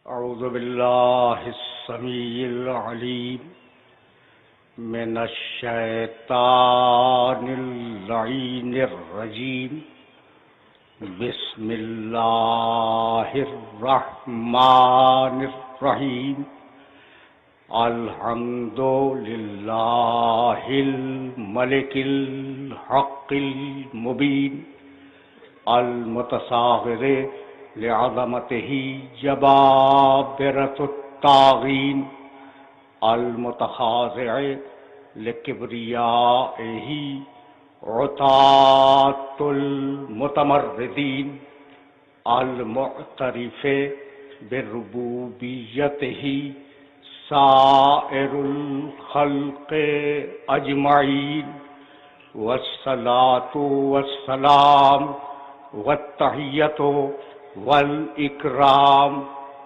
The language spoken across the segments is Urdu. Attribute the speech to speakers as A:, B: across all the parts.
A: أعوذ بالله السميع العليم من الشيطان اللعين الرجيم بسم الله الرحمن الرحيم الحمد لله الملك الحق المبين المتصاغر لعظمته جبابرة الطاغين المتخاضع لكبريائه عتاة المتمردين المعترف بربوبيته سائر الخلق أجمعين والصلاة والسلام والتحية والإكرام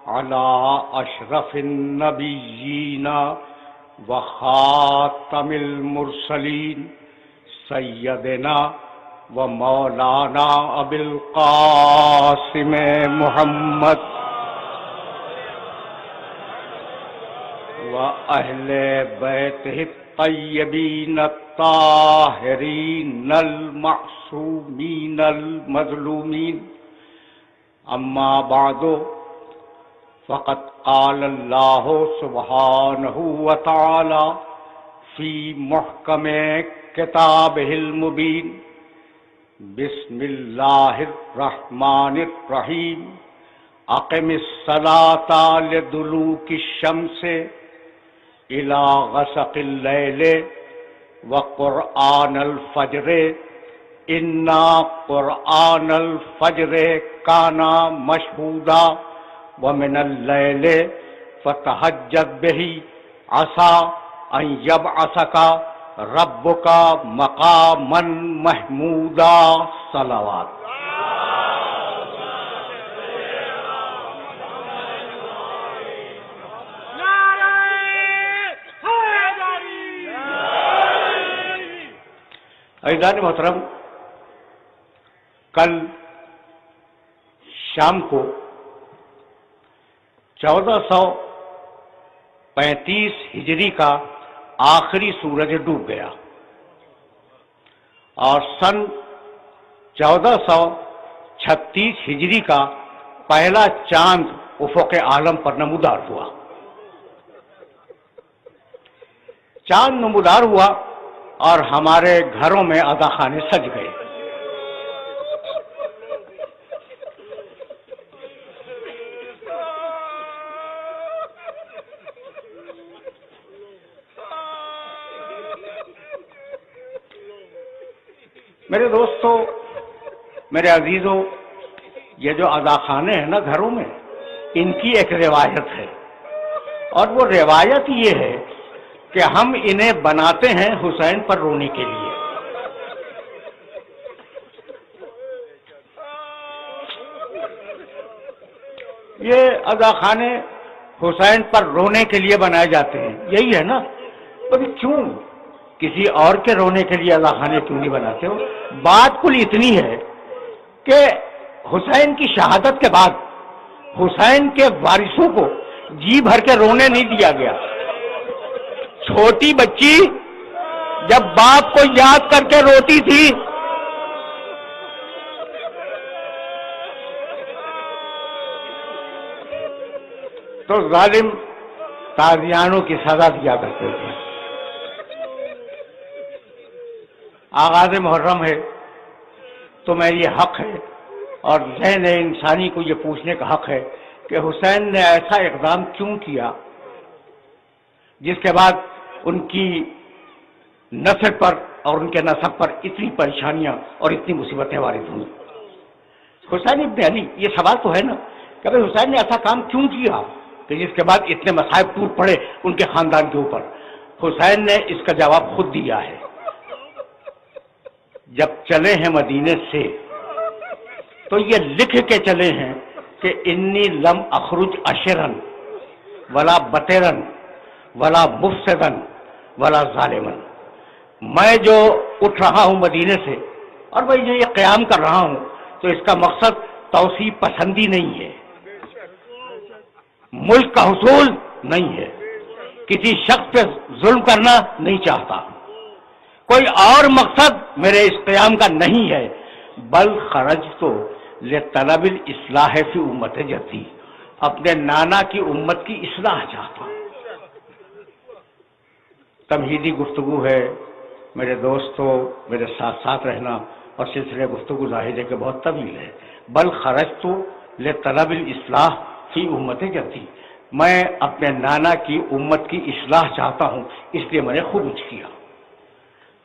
A: على أشرف النبيين وخاتم المرسلين سيدنا ومولانا أبي القاسم محمد وأهل بيته الطيبين الطاهرين المعصومين المظلومين أما بعد فقد قال الله سبحانه وتعالى في محكم كتابه المبين بسم الله الرحمن الرحيم أقم الصلاة لدلوك الشمس إلى غسق الليل وقرآن الفجر إِنَّا قرآن الفجر كان مشهودا ومن الليل فتهجد به عسى أن يبعثك ربك مقاما محمودا صلوات. عزیزان محترم، کل شام کو 1435 ہجری کا آخری سورج ڈوب گیا اور سن 1436 ہجری کا پہلا چاند افق عالم پر نمودار ہوا. چاند نمودار ہوا اور ہمارے گھروں میں عزاخانے سج گئے. میرے دوستو، میرے عزیزوں، یہ جو عزاخانے ہیں نا گھروں میں، ان کی ایک روایت ہے، اور وہ روایت یہ ہے کہ ہم انہیں بناتے ہیں حسین پر رونے کے لیے. یہ عزاخانے حسین پر رونے کے لیے بنائے جاتے ہیں، یہی ہے نا؟ کیوں کسی اور کے رونے کے لیے عزاخانے کیوں نہیں بناتے ہو؟ بات کل اتنی ہے کہ حسین کی شہادت کے بعد حسین کے وارثوں کو جی بھر کے رونے نہیں دیا گیا. چھوٹی بچی جب باپ کو یاد کر کے روتی تھی تو ظالم تازیانوں کی سزا دیا کرتے تھے. آغاز محرم ہے تو میں یہ حق ہے اور ذہن انسانی کو یہ پوچھنے کا حق ہے کہ حسین نے ایسا اقدام کیوں کیا جس کے بعد ان کی نسل پر اور ان کے نسب پر اتنی پریشانیاں اور اتنی مصیبتیں وارد ہوئیں. حسین ابن علی، یہ سوال تو ہے نا کہ بھئی حسین نے ایسا کام کیوں کیا کہ جس کے بعد اتنے مصائب ٹوٹ پڑے ان کے خاندان کے اوپر. حسین نے اس کا جواب خود دیا ہے. جب چلے ہیں مدینے سے تو یہ لکھ کے چلے ہیں کہ انی لم اخرج اشرن ولا بطرن ولا مفسدن ولا ظالمن. میں جو اٹھ رہا ہوں مدینے سے اور میں جو یہ قیام کر رہا ہوں تو اس کا مقصد توسیع پسندی نہیں ہے. ملک کا حصول نہیں ہے، کسی شخص پہ ظلم کرنا نہیں چاہتا، کوئی اور مقصد میرے اس قیام کا نہیں ہے، بل خرجت لطلب الاصلاح فی امت جدی، اپنے نانا کی امت کی اصلاح چاہتا ہوں۔ تمہیدی گفتگو ہے میرے دوستوں، میرے ساتھ ساتھ رہنا، اور سلسلے گفتگو ظاہر ہے کہ بہت طویل ہے۔ بل خرجت لطلب الاصلاح فی امت جدی، میں اپنے نانا کی امت کی اصلاح چاہتا ہوں، اس لیے میں نے خروج کیا۔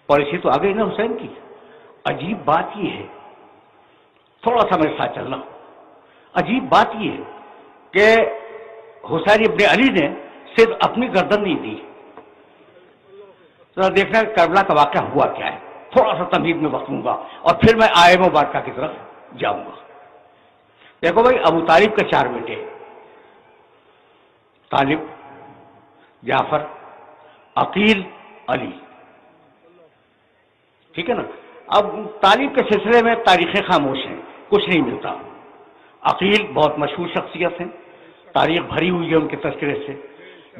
A: پالیسی تو آ گئی نا حسین کی۔ عجیب بات یہ ہے، تھوڑا سا میرے ساتھ چلنا، عجیب بات یہ ہے کہ حسین ابن علی نے صرف اپنی گردن نہیں دی۔ ذرا دیکھنا کربلا کا واقعہ ہوا کیا ہے، تھوڑا سا تمہید میں وقت لوں گا اور پھر میں آئے مبارکہ کی طرف جاؤں گا۔ دیکھو بھائی، ابو طالب کے 4 بیٹے، طالب، جعفر، عقیل، علی، ٹھیک ہے نا۔ اب طالب کے سلسلے میں تاریخیں خاموش ہیں، کچھ نہیں ملتا۔ عقیل بہت مشہور شخصیت ہیں، تاریخ بھری ہوئی ہے ان کے تذکرے سے۔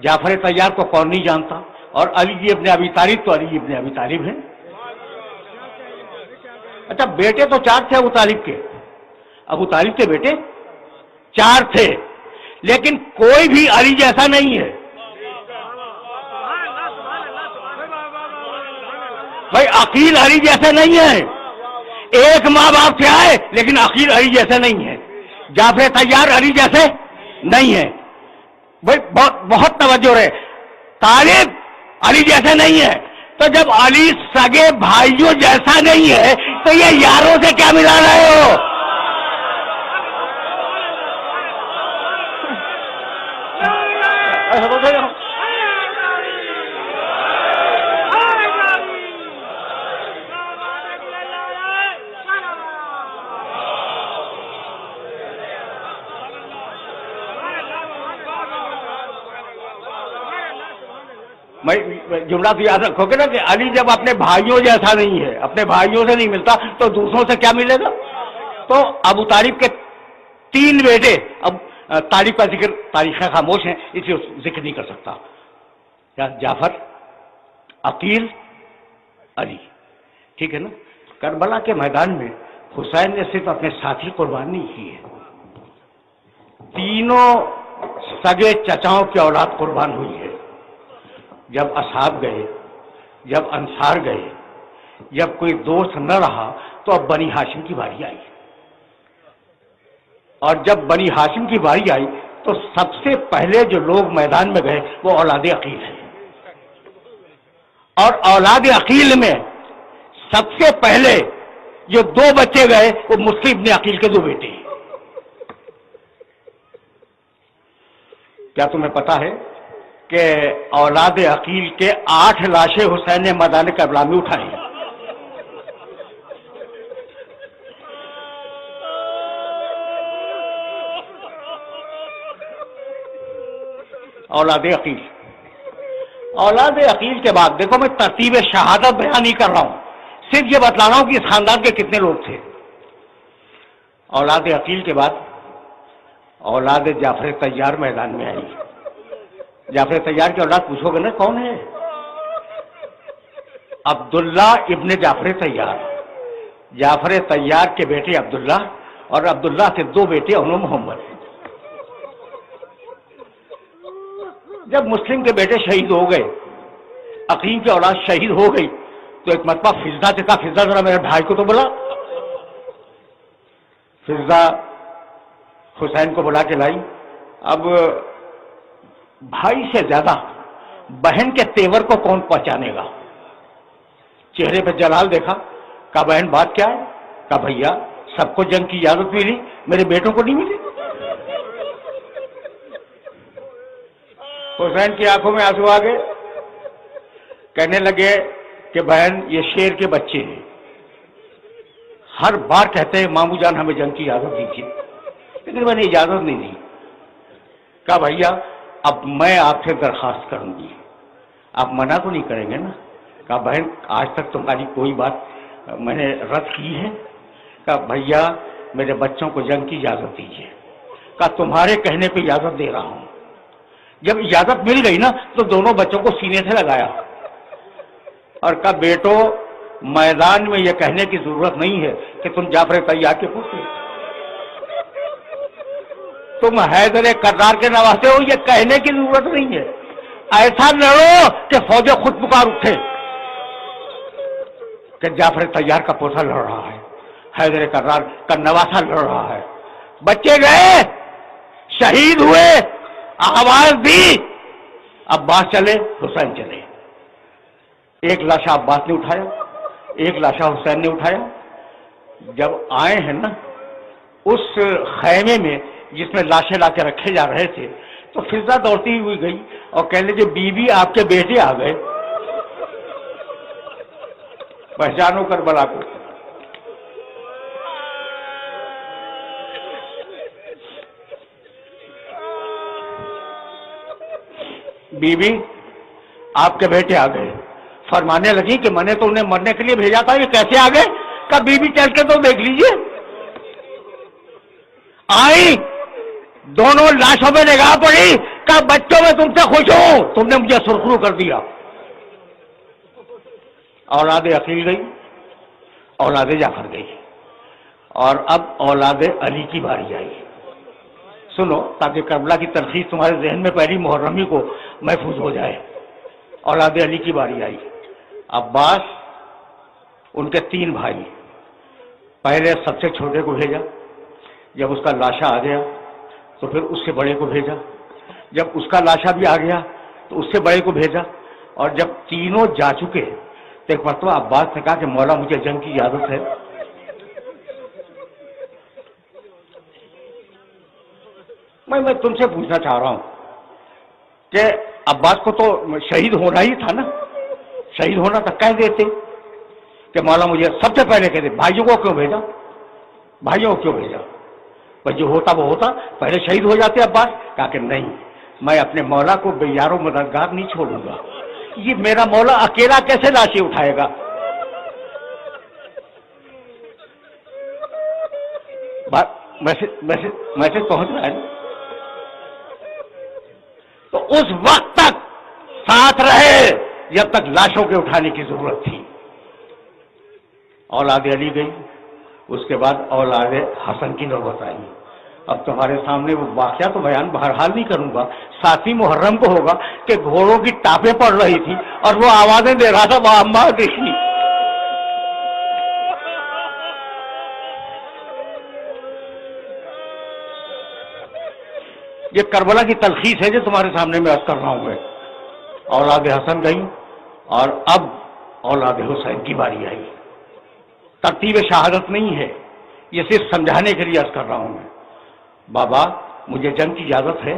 A: جعفر طیار کو کون نہیں جانتا، اور علی ابن ابی طالب تو علی ابن ابی طالب ہیں۔ اچھا، بیٹے تو 4 تھے ابو طالب کے، ابو طالب کے بیٹے 4 تھے، لیکن کوئی بھی علی جیسا نہیں ہے۔ بھائی عقیل علی جیسے نہیں ہے، ایک ماں باپ سے آئے لیکن عقیل علی جیسے نہیں ہے، جعفر طیار علی جیسے نہیں ہے۔ بھائی بہت توجہ رہے، طالب علی جیسے نہیں ہے، تو جب علی سگے بھائیوں جیسا نہیں ہے تو یہ یاروں سے کیا ملا رہے ہو؟ جملہ تو یاد رکھو گے نا کہ علی جب اپنے بھائیوں جیسا نہیں ہے، اپنے بھائیوں سے نہیں ملتا، تو دوسروں سے کیا ملے گا؟ تو ابو طالب کے 3 بیٹے، اب طالب کا ذکر تاریخیں خاموش ہیں اس لیے ذکر نہیں کر سکتا، جعفر، عقیل، علی، ٹھیک ہے نا۔ کربلا کے میدان میں حسین نے صرف اپنے ساتھی قربان نہیں کیے، تینوں سگے چچاؤں کی اولاد قربان ہوئی ہے۔ جب اصحاب گئے، جب انصار گئے، جب کوئی دوست نہ رہا تو اب بنی ہاشم کی باری آئی، اور جب بنی ہاشم کی باری آئی تو سب سے پہلے جو لوگ میدان میں گئے وہ اولاد عقیل ہیں، اور اولاد عقیل میں سب سے پہلے جو 2 بچے گئے وہ مسلم ابن عقیل کے 2 بیٹے ہیں۔ کیا تمہیں پتا ہے کہ اولاد عقیل کے 8 لاشیں حسین نے میدان کربلا میں اٹھائی ہیں؟ اولاد عقیل، اولاد عقیل کے بعد دیکھو، میں ترتیب شہادت بیان نہیں کر رہا ہوں، صرف یہ بتلا رہا ہوں کہ اس خاندان کے کتنے لوگ تھے۔ اولاد عقیل کے بعد اولاد جعفر طیار میدان میں آئی۔ جعفر طیار کی اولاد پوچھو گے نا کون ہے؟ عبداللہ ابن جعفر طیار، جعفر طیار کے بیٹے عبداللہ، اور عبداللہ کے 2 بیٹے انو محمد۔ جب مسلم کے بیٹے شہید ہو گئے، عقیل کی اولاد شہید ہو گئی، تو ایک مرتبہ فضا سے کہا، فضا ذرا میرے بھائی کو تو بلا۔ فضا حسین کو بلا کے لائی۔ اب بھائی سے زیادہ بہن کے تیور کو کون پہچانے گا؟ چہرے پہ جلال دیکھا، کہا بہن بات کیا ہے؟ کہا بھیا سب کو جنگ کی اجازت ملی، میرے بیٹوں کو نہیں ملی۔ حسین کی آنکھوں میں آنسو آ گئے، کہنے لگے کہ بہن یہ شیر کے بچے ہیں، ہر بار کہتے ہیں مامو جان ہمیں جنگ کی اجازت دیجیے، لیکن میں نے اجازت نہیں دی۔ کہا بھیا اب میں آپ سے درخواست کروں گی، آپ منع تو نہیں کریں گے نا؟ کہا بہن آج تک تمہاری کوئی بات میں نے رد کی ہے؟ کہا بھیا میرے بچوں کو جنگ کی اجازت دیجیے۔ کہ تمہارے کہنے پہ اجازت دے رہا ہوں. جب اجازت مل گئی نا تو دونوں بچوں کو سینے سے لگایا اور کہا بیٹو میدان میں یہ کہنے کی ضرورت نہیں ہے کہ تم جعفر طیار کے پوچھو، تم حیدر کرار کے نواسے ہو، یہ کہنے کی ضرورت نہیں ہے. ایسا لڑو کہ فوجیں خود پکار اٹھے کہ جعفر طیار کا پوتا لڑ رہا ہے، حیدر کرار کا نواسا لڑ رہا ہے. بچے گئے، شہید ہوئے، آواز دی، عباس چلے، حسین چلے. ایک لاشا عباس نے اٹھایا، ایک لاشا حسین نے اٹھایا. جب آئے ہیں نا اس خیمے میں جس میں لاشیں لا کے رکھے جا رہے تھے تو فضا دوڑتی ہوئی گئی اور کہنے لگی بی بی آپ کے بیٹے آ گئے. پہچانو کربلا کو. بی بی آپ کے بیٹے آ گئے. فرمانے لگی کہ میں نے تو انہیں مرنے کے لیے بھیجا تھا، یہ کیسے آ گئے؟ کہا بی بی چل کے تو دیکھ لیجئے. آئی، دونوں لاشوں میں نگاہ پڑی، کہا بچوں میں تم سے خوش ہوں، تم نے مجھے سرخرو کر دیا. اولاد عقیل گئی، اولاد جعفر گئی، اور اب اولاد علی کی باری آئی. سنو تاکہ کربلا کی تلخیص تمہارے ذہن میں پہلی محرمی کو محفوظ ہو جائے. اولاد علی کی باری آئی. عباس، ان کے 3 بھائی، پہلے سب سے چھوٹے کو بھیجا، جب اس کا لاشا آ گیا تو پھر اس سے بڑے کو بھیجا، جب اس کا لاشا بھی آ گیا تو اس سے بڑے کو بھیجا، اور جب تینوں جا چکے تو ایک مرتبہ عباس نے کہا کہ مولا مجھے جنگ کی اجازت ہے. میں تم سے پوچھنا چاہ رہا ہوں کہ عباس کو تو شہید ہونا ہی تھا نا، شہید ہونا تھا، کہہ دیتے کہ مولا مجھے سب سے پہلے کہہ دے. بھائیوں کو کیوں بھیجا؟ بھائیوں کو کیوں بھیجا؟ بس جو ہوتا وہ ہوتا، پہلے شہید ہو جاتے. عباس کہا کہ نہیں، میں اپنے مولا کو بے یار و مددگار نہیں چھوڑوں گا. یہ میرا مولا اکیلا کیسے لاشیں اٹھائے گا؟ میسج پہنچ رہا ہے نا؟ تو اس وقت تک ساتھ رہے جب تک لاشوں کے اٹھانے کی ضرورت تھی. اولاد علی گئی، اس کے بعد اولاد حسن کی نوبت آئی. اب تمہارے سامنے وہ واقعہ تو بیان بہرحال نہیں کروں گا. 7 محرم کو ہوگا کہ گھوڑوں کی ٹاپیں پڑ رہی تھی اور وہ آوازیں دے رہا تھا وہ عمار دیکھی. یہ کربلا کی تلخیص ہے جو تمہارے سامنے میں عرض کر رہا ہوں. میں اولاد حسن گئی اور اب اولاد حسین کی باری آئی. ترتیب شہادت نہیں ہے، یہ صرف سمجھانے کے لیے عرض کر رہا ہوں. میں بابا مجھے جنگ کی اجازت ہے؟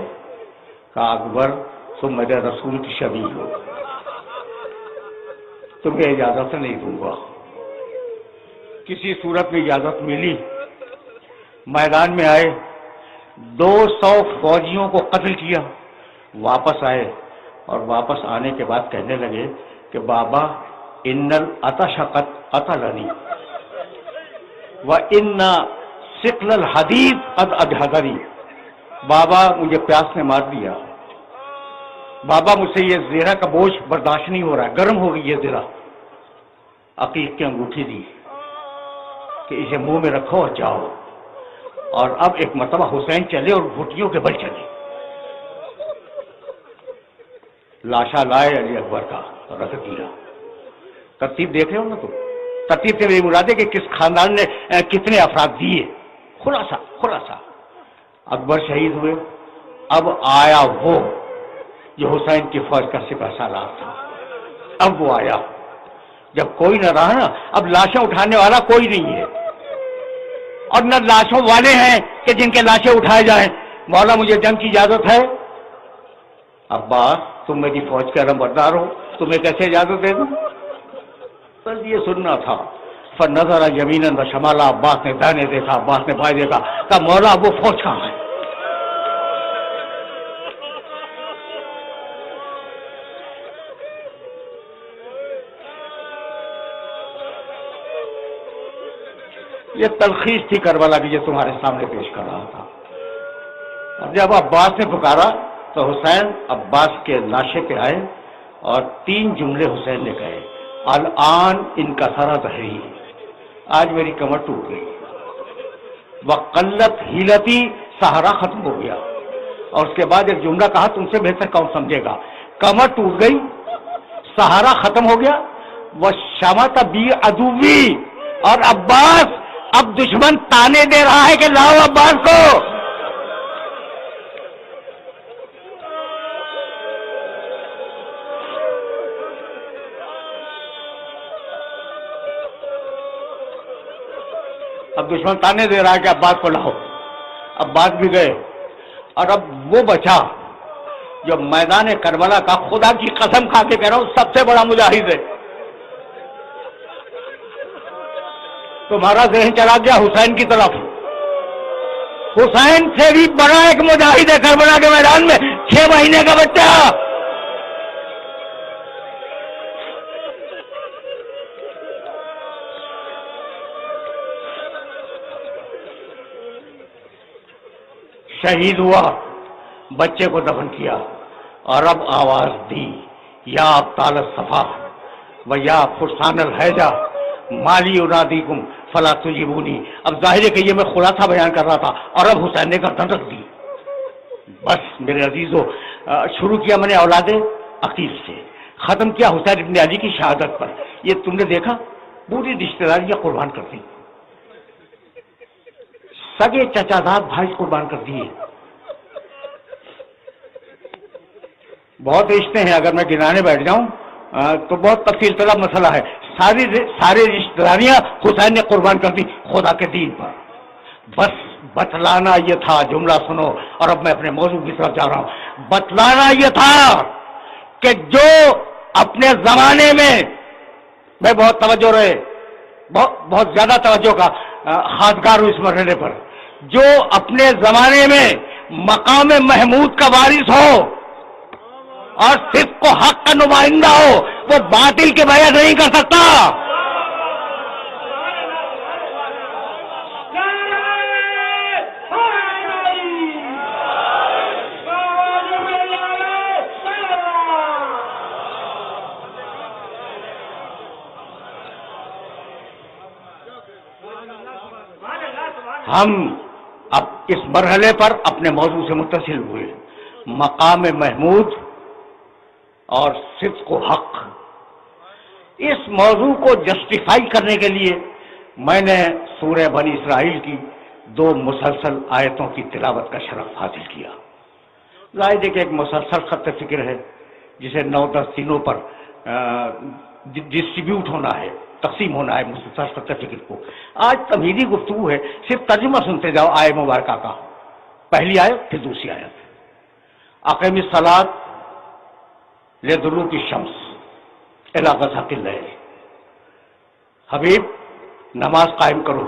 A: کہا اکبر تم میرے رسول کی شبیہ ہو، تمہیں اجازت نہیں دوں گا. کسی صورت میں اجازت ملی، میدان میں آئے، 200 فوجیوں کو قتل کیا، واپس آئے اور واپس آنے کے بعد کہنے لگے کہ بابا ان العطش قد قتلنی وان ثقل الحدید قد اجهدنی. بابا مجھے پیاس نے مار دیا، بابا مجھ سے یہ زیرہ کا بوجھ برداشت نہیں ہو رہا ہے، گرم ہو گئی یہ زیرہ. عقیق کی انگوٹھی دی کہ اسے منہ میں رکھو اور جاؤ. اور اب ایک مرتبہ حسین چلے اور گھٹیوں کے بل چلے. لاشا لائے علی اکبر کا رکھ دیا. ترتیب دیکھ رہے ہو نا تم؟ ترتیب سے یہ مراد ہے کہ کس خاندان نے کتنے افراد دیے. خلاصہ اکبر شہید ہوئے. اب آیا وہ جو حسین کی فوج کا سپہ سالار تھا. اب وہ آیا جب کوئی نہ رہا نا، اب لاشیں اٹھانے والا کوئی نہیں ہے اور نہ لاشوں والے ہیں کہ جن کے لاشیں اٹھائے جائیں. مولا مجھے جنگ کی اجازت ہے. عباس تم میری فوج کے علمبردار ہو، تمہیں کیسے اجازت دے دوں؟ بس یہ سننا تھا. فنظر یمینا و شمالا، عباس نے دائیں دیکھا، عباس نے بائیں دیکھا. کہا مولا وہ فوج کہاں ہے؟ یہ تلخیص تھی کربلا کی جو تمہارے سامنے پیش کر رہا تھا. اب جب عباس نے پکارا تو حسین عباس کے لاشے پہ آئے اور 3 جملے حسین نے کہے، الان ان کا سارا ظہری، آج میری کمر ٹوٹ گئی، وقلت ہیلتی، سہارا ختم ہو گیا، اور اس کے بعد ایک جملہ کہا تم سے بہتر کون سمجھے گا، کمر ٹوٹ گئی، سہارا ختم ہو گیا، وہ شمت بی عدوی، اور عباس اب دشمن تانے دے رہا ہے کہ لاؤ عباس کو۔ اب دشمن تانے دے رہا ہے کہ عباس کو لاؤ، عباس بھی گئے، اور اب وہ بچا جو میدان کربلا کا، خدا کی قسم کھا کے کہہ رہا ہوں، سب سے بڑا مجاہد ہے۔ تمہارا ذہن چلا گیا حسین کی طرف، حسین سے بھی بڑا ایک مجاہد ہے کربلا کے میدان میں، 6 مہینے کا بچہ۔ شہید ہوا، بچے کو دفن کیا، اور اب آواز دی، یا ابطال الصفا و یا فرسان الحیجہ مالی انادیکم فلا تجیبونی۔ اب ظاہر ہے کہ یہ میں خلاصہ بیان کر رہا تھا، اور اب حسین نے گردن رکھ دی۔ بس میرے عزیزو، شروع کیا میں نے اولاد عقیل سے، ختم کیا حسین ابن علی کی شہادت پر۔ یہ تم نے دیکھا پوری رشتہ داریاں قربان کر دی، سگے چچا داد بھائی قربان کر دیے۔ بہت رشتے ہیں، اگر میں گنانے بیٹھ جاؤں تو بہت تفصیل طلب مسئلہ ہے، ساری رشتہ داریاں حسین نے قربان کر دی خدا کے دین پر۔ بس بتلانا یہ تھا، جملہ سنو، اور اب میں اپنے موضوع کی طرف جا رہا ہوں۔ بتلانا یہ تھا کہ جو اپنے زمانے میں بہت توجہ رہے، بہت زیادہ توجہ کا خاطگار ہوں اس مرحلے پر، جو اپنے زمانے میں مقام محمود کا وارث ہو اور صدق و حق کا نمائندہ ہو، وہ باطل کے بیعت نہیں کر سکتا۔ ہم اب اس مرحلے پر اپنے موضوع سے متصل ہوئے، مقام محمود اور صدق و حق۔ اس موضوع کو جسٹیفائی کرنے کے لیے میں نے سورہ بنی اسرائیل کی 2 مسلسل آیتوں کی تلاوت کا شرف حاصل کیا۔ ظاہر ہے کہ ایک مسلسل خط فکر ہے جسے 9-10 دنوں پر ڈسٹریبیوٹ ہونا ہے، تقسیم ہونا ہے مسلسل خط فکر کو۔ آج تمہیدی گفتگو ہے، صرف ترجمہ سنتے جاؤ آیت مبارکہ کا، پہلی آیت پھر دوسری آیت۔ اقیم الصلاۃ لدلوک الشمس الی غسق اللیل، حبیب نماز قائم کرو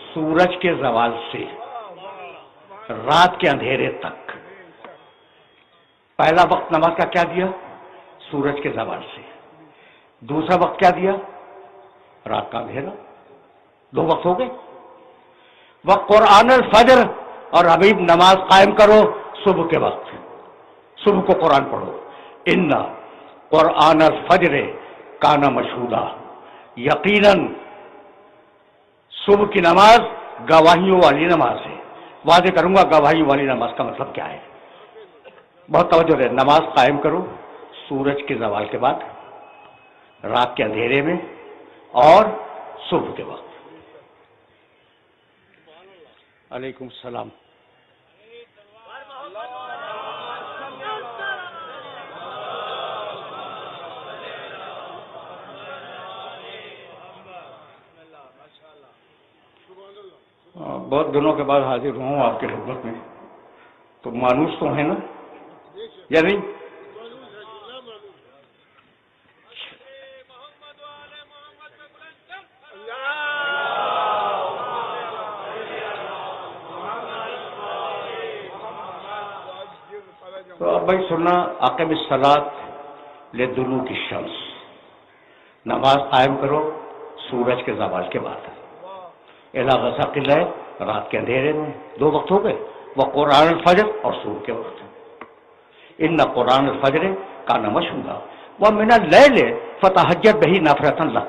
A: سورج کے زوال سے رات کے اندھیرے تک۔ پہلا وقت نماز کا کیا دیا؟ سورج کے زوال سے۔ دوسرا وقت کیا دیا؟ رات کا اندھیرا۔ 2 وقت ہو گئے۔ وقرآن الفجر، اور حبیب نماز قائم کرو صبح کے وقت، صبح کو قرآن پڑھو۔ ان قرآن الفجر کان مشہودا، یقیناً صبح کی نماز گواہیوں والی نماز ہے۔ واضح کروں گا گواہیوں والی نماز کا مطلب کیا ہے، بہت توجہ ہے۔ نماز قائم کرو سورج کے زوال کے بعد، رات کے اندھیرے میں، اور صبح کے وقت۔ علیکم السلام۔ بہت دنوں کے بعد حاضر ہوں آپ کے خدمت میں، تو مانوس تو ہیں نا یا نہیں؟ تو اب بھائی سننا، اقیم الصلاۃ لدلوک الشمس، نماز قائم کرو سورج کے زوال کے بعد، الی غسق اللیل، رات کے اندھیرے میں۔ 2 وقت ہو گئے، وہ قرآن الفجر اور سحور کے وقت. ان قرآن الفجر کان مشہودا ومن اللیل فتہجد بہ نافلۃ لک.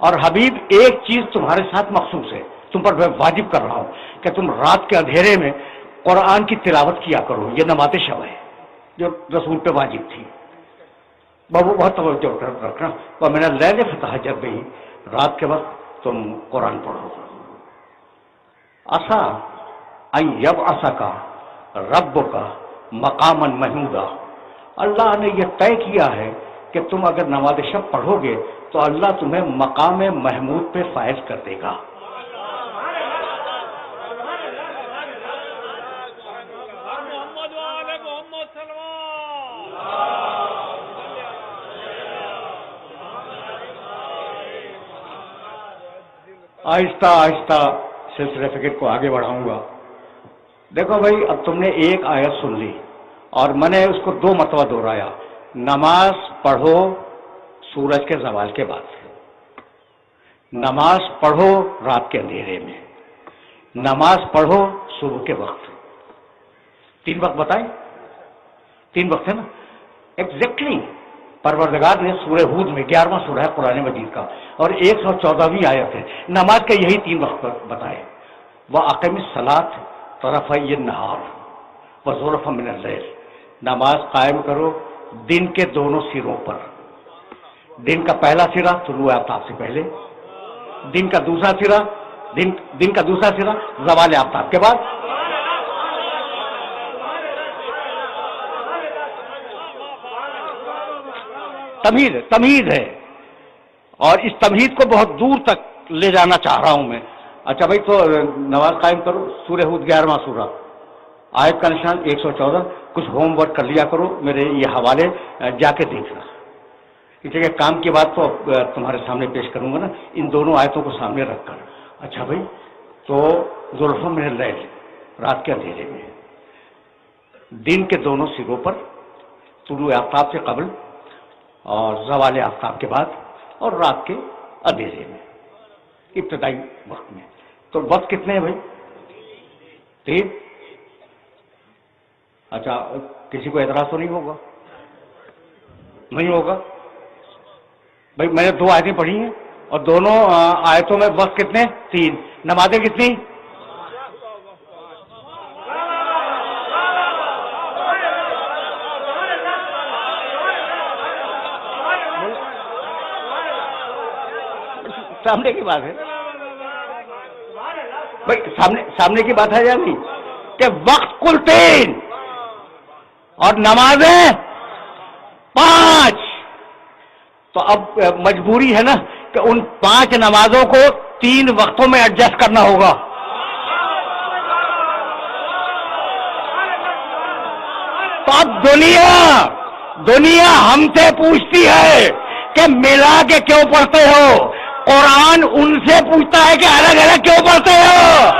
A: اور حبیب ایک چیز تمہارے ساتھ مخصوص ہے، تم پر میں واجب کر رہا ہوں کہ تم رات کے اندھیرے میں قرآن کی تلاوت کیا کرو. یہ نماز شب ہے جو رسول پہ واجب تھی. بابو بہت توجہ رکھنا. ومن اللیل فتہجد بہ، رات کے وقت تم قرآن پڑھو. عسیٰ ان یبعثک ربک مقاما محمودا. اللہ نے یہ طے کیا ہے کہ تم اگر نماز شب پڑھو گے تو اللہ تمہیں مقام محمود پہ فائز کر دے گا. آہستہ آہستہ سلسلہ فکر کو آگے بڑھاؤں گا. دیکھو بھائی، اب تم نے ایک آیت سن لی اور میں نے اس کو 2 مرتبہ دہرایا. نماز پڑھو سورج کے زوال کے بعد، نماز پڑھو رات کے اندھیرے میں، نماز پڑھو صبح کے وقت. 3 وقت بتائیں؟ 3 وقت ہے نا ایگزیکٹلی. پروردگار نے سورہ ہود میں 11واں سورہ ہے قرآن مجید کا اور 114ویں آیت ہے، نماز کے یہی 3 وقت بتائے. وَأَقِمِ الصَّلَاةَ طَرَفَيِ النَّهَارِ وَزُلَفًا مِنَ اللَّيْلِ. نماز قائم کرو دن کے دونوں سروں پر. دن کا پہلا سرا طلوع آفتاب سے پہلے، دن کا دوسرا سرا زوال آفتاب کے بعد. تمہید ہے اور اس تمہید کو بہت دور تک لے جانا چاہ رہا ہوں میں. اچھا بھائی، تو نماز قائم کرو. سورہ ہود 11واں سورہ، آیت کا نشان 114. کچھ ہوم ورک کر لیا کرو، میرے یہ حوالے جا کے دیکھنا. اس لیے کام کی بات تو تمہارے سامنے پیش کروں گا نا، ان دونوں آیتوں کو سامنے رکھ کر. اچھا بھائی، تو زلفا من اللیل، رات کے اندھیرے میں، دن کے دونوں سروں پر، طلوع آفتاب سے قبل اور زوال آفتاب کے بعد، اور رات کے اندھیرے میں ابتدائی وقت میں. تو وقت کتنے ہیں بھائی؟ 3. اچھا، کسی کو اعتراض تو نہیں ہوگا؟ نہیں ہوگا بھائی. میں نے 2 آیتیں پڑھی ہیں اور دونوں آیتوں میں وقت کتنے؟ 3. نمازیں کتنی؟ سامنے کی بات ہے بھائی، سامنے کی بات ہے یا نہیں کہ وقت کل 3 اور نمازیں 5. تو اب مجبوری ہے نا کہ ان 5 نمازوں کو 3 وقتوں میں ایڈجسٹ کرنا ہوگا. تو اب دنیا ہم سے پوچھتی ہے کہ ملا کے کیوں پڑھتے ہو، قرآن ان سے پوچھتا ہے کہ الگ الگ کیوں پڑھتے ہو.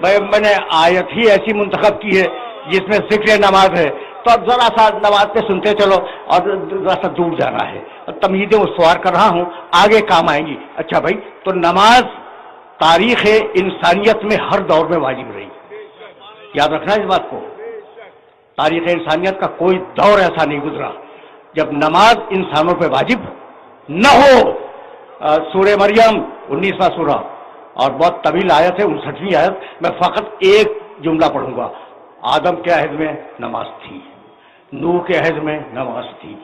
A: بھائی، میں نے آیت ہی ایسی منتخب کی ہے جس میں ذکر نماز ہے، تو اب ذرا سا نماز پہ سنتے چلو اور ذرا سا دور جانا ہے. تمہیدیں استوار کر رہا ہوں، آگے کام آئیں گی. اچھا بھائی، تو نماز تاریخ انسانیت میں ہر دور میں واجب رہی. یاد رکھنا اس بات کو، تاریخ انسانیت کا کوئی دور ایسا نہیں گزرا جب نماز انسانوں پہ واجب نہ ہو. سورہ مریم 19واں سورہ اور بہت طویل آیت ہے، 59ویں آیت. میں فقط ایک جملہ پڑھوں گا. آدم کے عہد میں نماز تھی، نوح کے عہد میں نماز تھی،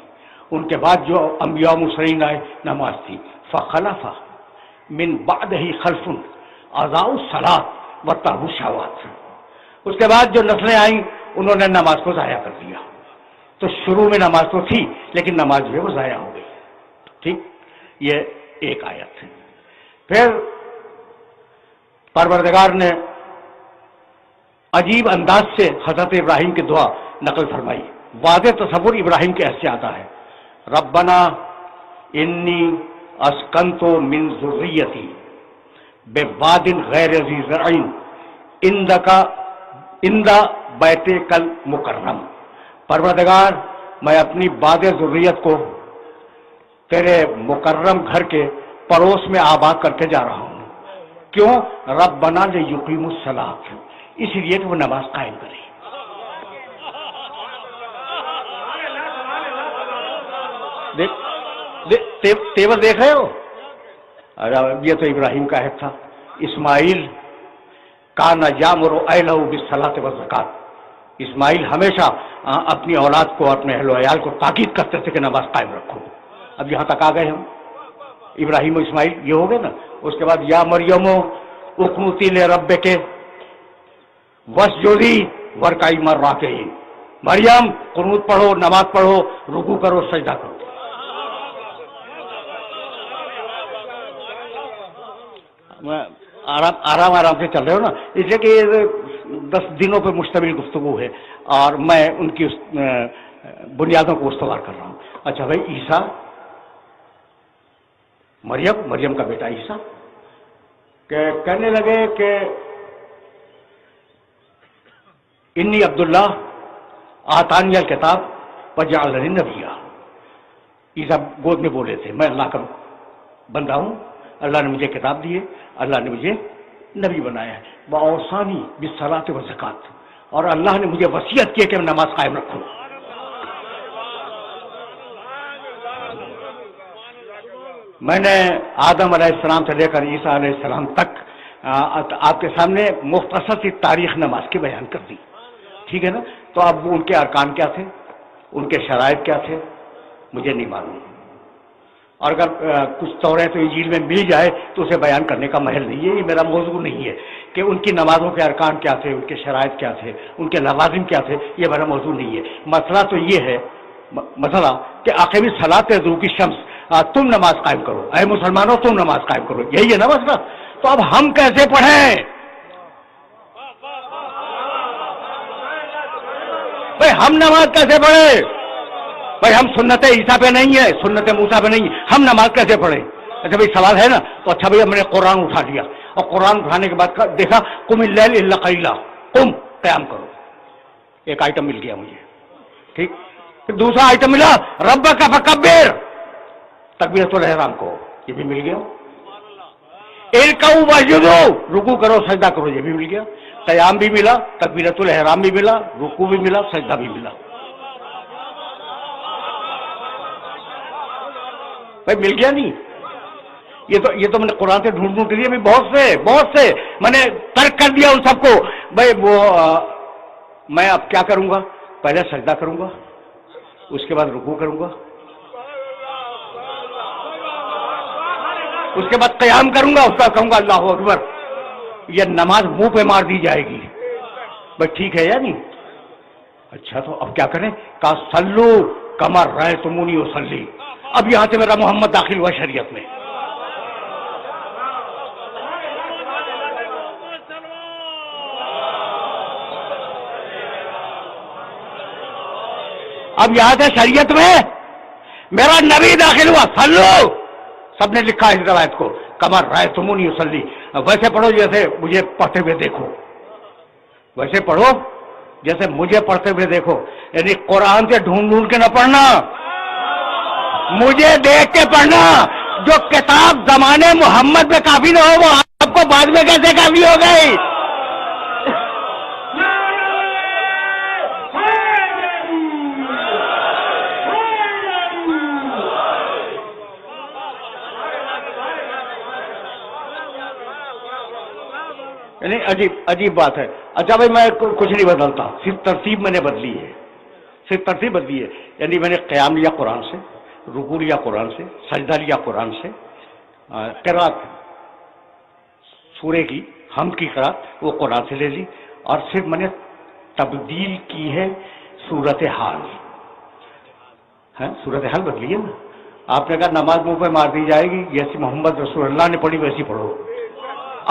A: ان کے بعد جو انبیاء مرسلین آئے نماز تھی. فخلف من بعدہ خلف اضاعوا الصلاۃ واتبعوا الشہوات. اس کے بعد جو نسلیں آئیں انہوں نے نماز کو ضائع کر دیا. تو شروع میں نماز تو تھی لیکن نماز جو ہے وہ ضائع ہو گئی. ٹھیک، یہ ایک آیت ہے. پھر پروردگار نے عجیب انداز سے حضرت ابراہیم کی دعا نقل فرمائی. واضح تصور ابراہیم کے ایسے آتا ہے. ربنا انی اسکنت من ذریتی بواد غیر ذی زرع عند بیتک المکرم، پروردگار میں اپنی باد ذریت کو تیرے مکرم گھر کے پڑوس میں آباد کر کے جا رہا ہوں. کیوں؟ ربنا لیقیموا الصلاۃ، اس لیے کہ وہ نماز قائم کرے. تیور دیکھ رہے ہو؟ یہ تو ابراہیم کا عہد تھا. اسماعیل کان یامر اہلہ بالصلاۃ والزکوٰۃ، اسماعیل ہمیشہ اپنی اولاد کو، اپنے اہل و عیال کو تاکید کرتے تھے کہ نماز قائم رکھو. اب یہاں تک آ گئے ہم، ابراہیم و اسماعیل یہ ہو گئے نا. اس کے بعد یا مریم اقنوتی لربک واسجدی وارکعی مع الراکعین، مریم قنوت پڑھو، نماز پڑھو، رکوع کرو، سجدہ کرو. آرام سے چل رہے ہو نا، اس لیے کہ 10 دنوں پہ مشتمل گفتگو ہے اور میں ان کی بنیادوں کو استوار کر رہا ہوں. اچھا بھائی، عیسیٰ، مریم کا بیٹا عیسیٰ کہنے لگے کہ انی عبداللہ آتانی الکتاب وجعلنی نبیا. عیسیٰ گود میں بولے تھے میں اللہ کا بندہ ہوں، اللہ نے مجھے کتاب دی ہے، اللہ نے مجھے نبی بنایا ہے. وَأَوْصَانِي بِالصَّلَاةِ وَالزَّکَاةِ، اور اللہ نے مجھے وصیت کی کہ میں نماز قائم رکھوں. میں نے آدم علیہ السلام سے لے کر عیسیٰ علیہ السلام تک آپ کے سامنے مختصر سی تاریخ نماز کی بیان کر دی، ٹھیک ہے نا؟ تو اب ان کے ارکان کیا تھے، ان کے شرائط کیا تھے، مجھے نہیں معلوم. اور اگر کچھ توریت و انجیل میں مل جائے تو اسے بیان کرنے کا محل نہیں ہے. یہ میرا موضوع نہیں ہے کہ ان کی نمازوں کے ارکان کیا تھے، ان کے شرائط کیا تھے، ان کے لوازم کیا تھے. یہ میرا موضوع نہیں ہے. مسئلہ تو یہ ہے، مسئلہ کہ اقیم الصلاۃ لدلوک الشمس، تم نماز قائم کرو، اے مسلمانوں تم نماز قائم کرو. یہی ہے نا مسئلہ. تو اب ہم کیسے پڑھیں بھائی؟ ہم نماز کیسے پڑھیں بھائی؟ ہم سنت عیسیٰ پہ نہیں ہے، سنت موسیٰ پہ نہیں ہے، ہم نماز کیسے پڑھیں؟ اچھا بھائی سوال ہے نا. تو اچھا بھائی ہم نے قرآن اٹھا لیا اور قرآن اٹھانے کے بعد دیکھا قم اللیل الا قلیلا، قم قیام کرو. ایک آئٹم مل گیا مجھے، ٹھیک. پھر دوسرا آئٹم ملا ربک فکبر، تکبیرۃ الاحرام کو، یہ بھی مل گیا. ارکعوا واسجدوا، رکوع کرو سجدہ کرو، یہ بھی مل گیا. قیام بھی ملا، تکبیرۃ الاحرام بھی ملا، رکوع بھی ملا، سجدہ بھی ملا. بھائی مل گیا نہیں؟ یہ تو میں نے قرآن سے ڈھونڈ کے لیے بھی بہت سے میں نے ترک کر دیا ان سب کو. بھائی وہ میں اب کیا کروں گا؟ پہلے سجدہ کروں گا، اس کے بعد رکوع کروں گا، اس کے بعد قیام کروں گا، اس کا کہوں گا اللہ اکبر. یہ نماز منہ پہ مار دی جائے گی. بھائی ٹھیک ہے یا نہیں؟ اچھا تو اب کیا کریں؟ کہا صلو کما رأیتمونی اصلی. اب یہاں سے میرا محمد داخل ہوا شریعت میں. اب یہاں سے شریعت میں میرا نبی داخل ہوا. صلو، سب نے لکھا اس روایت کو، کما رأیتمونی اصلی. ویسے پڑھو جیسے مجھے پڑھتے ہوئے دیکھو، ویسے پڑھو جیسے مجھے پڑھتے ہوئے دیکھو. یعنی قرآن سے ڈھونڈ کے نہ پڑھنا، مجھے دیکھ کے پڑھنا. جو کتاب زمانے محمد میں کافی نہ ہو وہ آپ کو بعد میں کیسے کافی ہو گئی؟ یعنی عجیب بات ہے. اچھا بھائی میں کچھ نہیں بدلتا، صرف ترتیب میں نے بدلی ہے، صرف ترتیب بدلی ہے. یعنی میں نے قیام لیا قرآن سے، رکوع لیا قرآن سے، سجدہ لیا قرآن سے، قرات سورے کی حمد کی قرات وہ قرآن سے لے لی، اور صرف میں نے تبدیل کی ہے صورت حال. صورت حال بدلی ہے نا. آپ نے کہا نماز منہ پہ مار دی جائے گی، جیسی محمد رسول اللہ نے پڑھی ویسی پڑھو،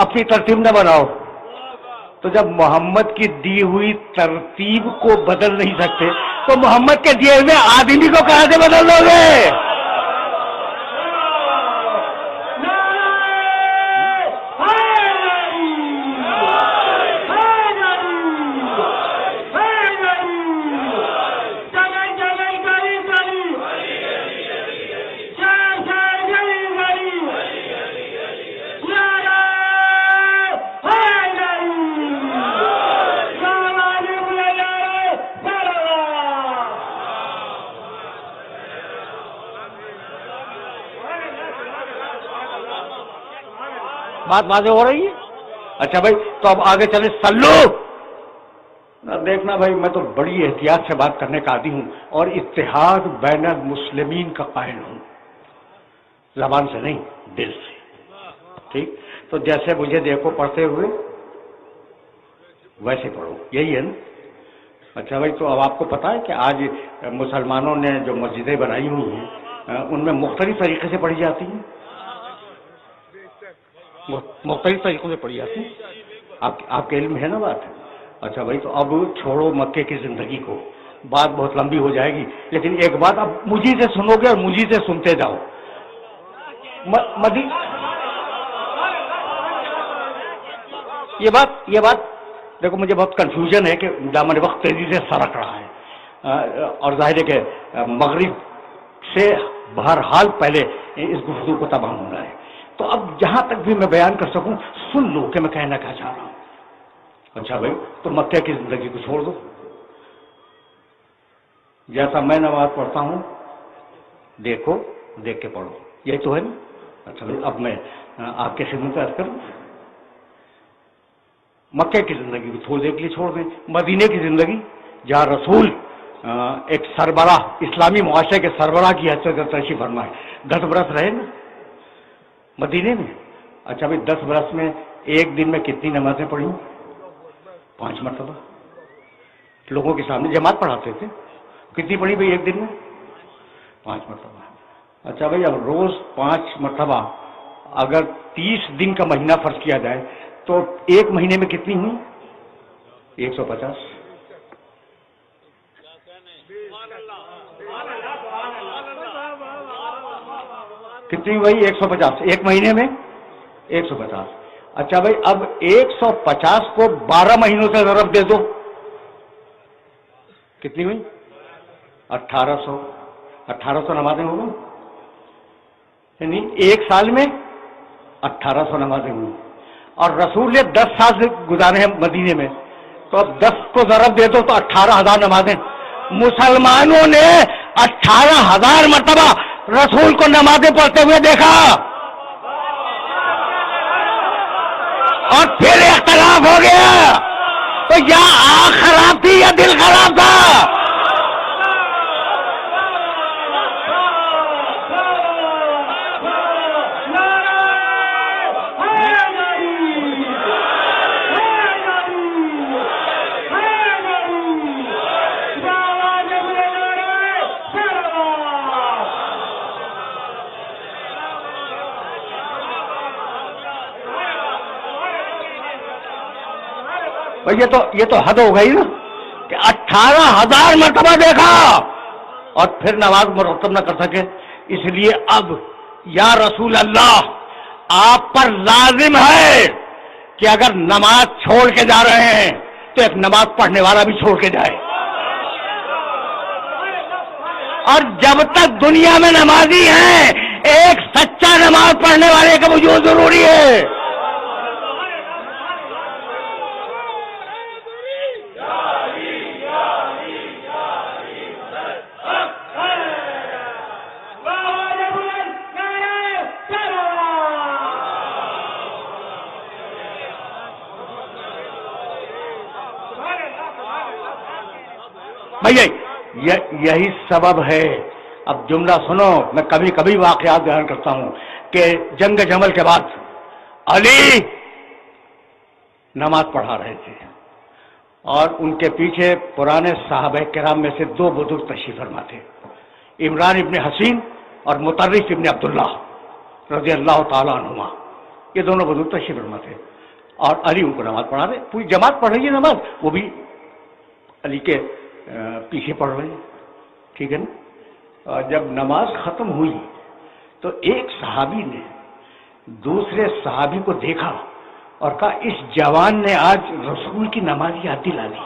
A: اپنی ترتیب نہ بناؤ. تو جب محمد کی دی ہوئی ترتیب کو بدل نہیں سکتے تو محمد کے دیے ہوئے آدمی کو کہاں سے بدل دو گے؟ بات واضح ہو رہی ہے؟ اچھا بھائی، تو اب آگے چلے. سلو دیکھنا بھائی، میں تو بڑی احتیاط سے بات کرنے کا عادی ہوں اور اتحاد بین المسلمین کا قائل ہوں، زبان سے نہیں دل سے. ٹھیک؟ تو جیسے مجھے دیکھو پڑھتے ہوئے ویسے پڑھو، یہی ہے نا؟ اچھا بھائی، تو اب آپ کو پتا ہے کہ آج مسلمانوں نے جو مسجدیں بنائی ہوئی ہیں ان میں مختلف طریقے سے پڑھی جاتی ہیں، مختلف طریقوں سے پڑھی جاتی ہیں. آپ کے علم ہے نا بات؟ اچھا بھائی، تو اب چھوڑو مکے کی زندگی کو، بات بہت لمبی ہو جائے گی، لیکن ایک بات اب مجھے سے سنو گے اور مجھے سے سنتے جاؤ. یہ بات دیکھو، مجھے بہت کنفیوژن ہے کہ دامن وقت تیزی سے سرک رہا ہے اور ظاہر ہے کہ مغرب سے بہرحال پہلے اس گفتگو کو تمام ہونا ہے. تو اب جہاں تک بھی میں بیان کر سکوں سن لو کہ میں کہنا کیا چاہ رہا ہوں. اچھا بھائی، تو مکے کی زندگی کو چھوڑ دو، جیسا میں نماز پڑھتا ہوں دیکھو، دیکھ کے پڑھو، یہی تو ہے نا؟ اچھا بھائی، اب میں آپ کے خدمت عرض کروں، مکے کی زندگی کو تھوڑی دیر کے لیے چھوڑ دیں. مدینے کی زندگی جہاں رسول ایک سربراہ، اسلامی معاشرے کے سربراہ کی حیثیت سے تشریف فرما ہے. 10 برس رہے نا مدینے میں. اچھا بھائی، 10 برس میں ایک دن میں کتنی نمازیں پڑھی؟ 5 مرتبہ. لوگوں کے سامنے جماعت پڑھاتے تھے، کتنی پڑھی بھائی ایک دن میں؟ 5 مرتبہ. اچھا بھائی، اب روز 5 مرتبہ اگر 30 دن کا مہینہ فرض کیا جائے تو ایک مہینے میں کتنی ہوئی؟ 150. کتنی ہوئی؟ 150. ایک مہینے میں 150. اچھا بھائی، اب 150 کو 12 مہینوں سے ضرب دے دو، کتنی ہوئی؟ 1800. 1800 نمازیں ہو گئی، یعنی ایک سال میں 1800 نمازیں ہوئی. اور رسول نے 10 سال سے گزارے ہیں مدینے میں، تو اب 10 کو ضرب دے دو تو 18,000 نمازیں. مسلمانوں نے 18,000 مرتبہ رسول کو نمازیں پڑھتے ہوئے دیکھا، اور پھر اختلاف ہو گیا. تو یا آنکھ خراب تھی یا دل خراب تھا؟ یہ تو حد ہو گئی نا کہ 18,000 مرتبہ دیکھا اور پھر نماز مرتب نہ کر سکے. اس لیے اب یا رسول اللہ، آپ پر لازم ہے کہ اگر نماز چھوڑ کے جا رہے ہیں تو ایک نماز پڑھنے والا بھی چھوڑ کے جائے. اور جب تک دنیا میں نمازی ہیں ایک سچا نماز پڑھنے والے کا وجود ضروری ہے. یہی سبب ہے. اب جملہ سنو، میں کبھی کبھی واقعات بیان کرتا ہوں کہ جنگ جمل کے بعد علی نماز پڑھا رہے تھے اور ان کے پیچھے پرانے صحابہ کرام میں سے 2 بزرگ تشریف فرما تھے، عمران ابن حسین اور مطرف ابن عبداللہ رضی اللہ تعالیٰ عنہما. یہ دونوں بزرگ تشریف فرما تھے. اور علی ان کو نماز پڑھا رہے. پوری جماعت پڑھ رہی ہے نماز, وہ بھی علی کے پیچھے پڑھ رہے ہیں, ٹھیک ہے نا. اور جب نماز ختم ہوئی تو ایک صحابی نے دوسرے صحابی کو دیکھا اور کہا اس جوان نے آج رسول کی نماز یاد دلا دی.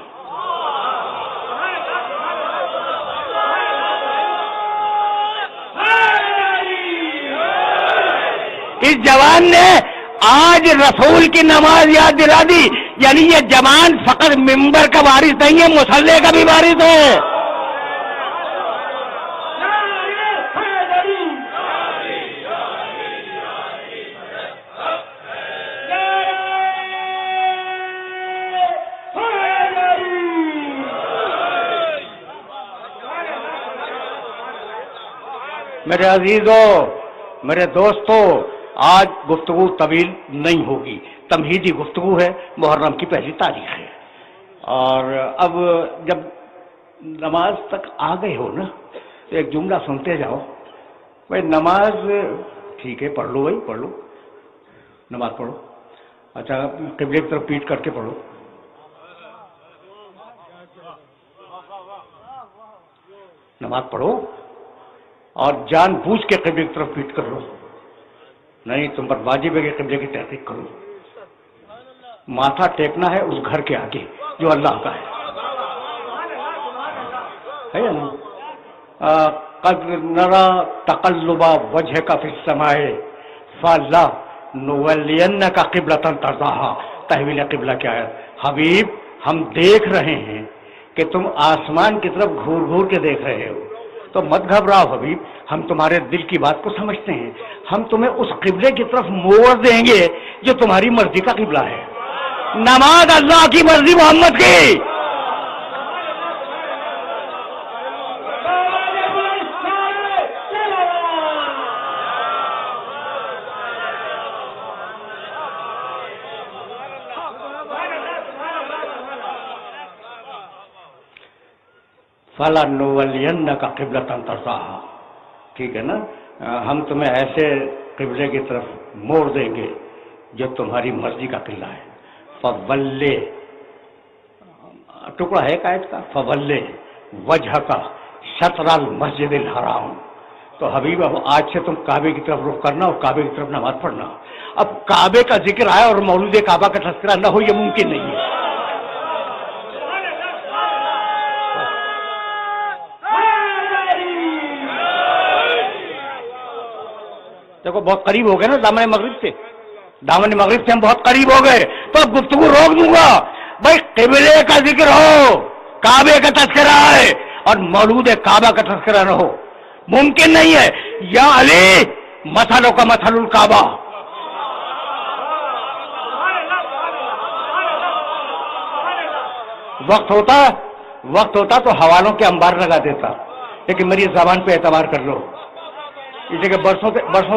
A: اس جوان نے آج رسول کی نماز یاد دلا دی. یعنی یہ جوان فقط ممبر کا وارث نہیں ہے, مصلی کا بھی وارث ہے. میرے عزیزوں, میرے دوستوں, آج گفتگو طویل نہیں ہوگی, تمہیدی گفتگو ہے, محرم کی پہلی تاریخ ہے. اور اب جب نماز تک آ گئے ہو نا تو ایک جملہ سنتے جاؤ. بھائی نماز ٹھیک ہے, پڑھ لو بھائی, پڑھ لو, نماز پڑھو. اچھا قبلے کی طرف پیٹ کر کے پڑھو. نماز پڑھو اور جان بوجھ کے قبلے کی طرف پیٹ کر لو. نہیں, تم پر واجب ہے کہ قبلے کی تحقیق کرو. ماتھا ٹیکنا ہے اس گھر کے آگے جو اللہ کا ہے نا. قد نرى تقلب وجهك في السماء فلنولينك قبلة ترضاها. تحویل قبلہ کیا ہے حبیب؟ ہم دیکھ رہے ہیں کہ تم آسمان کی طرف گھور گھور کے دیکھ رہے ہو, تو مت گھبراؤ حبیب, ہم تمہارے دل کی بات کو سمجھتے ہیں. ہم تمہیں اس قبلے کی طرف موڑ دیں گے جو تمہاری مرضی کا قبلہ ہے. نماز اللہ کی مرضی محمد کی. فَلَنُوَلِّيَنَّكَ قِبْلَةً تَرْضَاهَا. ٹھیک ہے نا, ہم تمہیں ایسے قبلے کی طرف موڑ دیں گے جو تمہاری مرضی کا قبلہ ہے. فَوَلِّ ٹکڑا ہے آیت کا, فَوَلِّ وَجْهَكَ شَطْرَ الْمَسْجِدِ الْحَرَامِ. تو حبیب اب آج سے تم کعبے کی طرف رخ کرنا اور کعبے کی طرف نماز پڑھنا. اب کعبے کا ذکر آیا اور مولود کعبہ کا تذکرہ نہ ہو, یہ ممکن نہیں ہے. دیکھو بہت قریب ہو گئے نا دامن مغرب سے, دامن مغرب سے ہم بہت قریب ہو گئے, تو اب گفتگو روک دوں گا. بھائی قبلے کا ذکر ہو, کعبے کا تذکرہ ہے, اور مولود کعبہ کا تذکرہ نہ ہو, ممکن نہیں ہے. یا علی مثلوں کا مثل الکعبہ. وقت ہوتا تو حوالوں کے انبار لگا دیتا, لیکن میری زبان پہ اعتبار کر لو. اسے کہ برسوں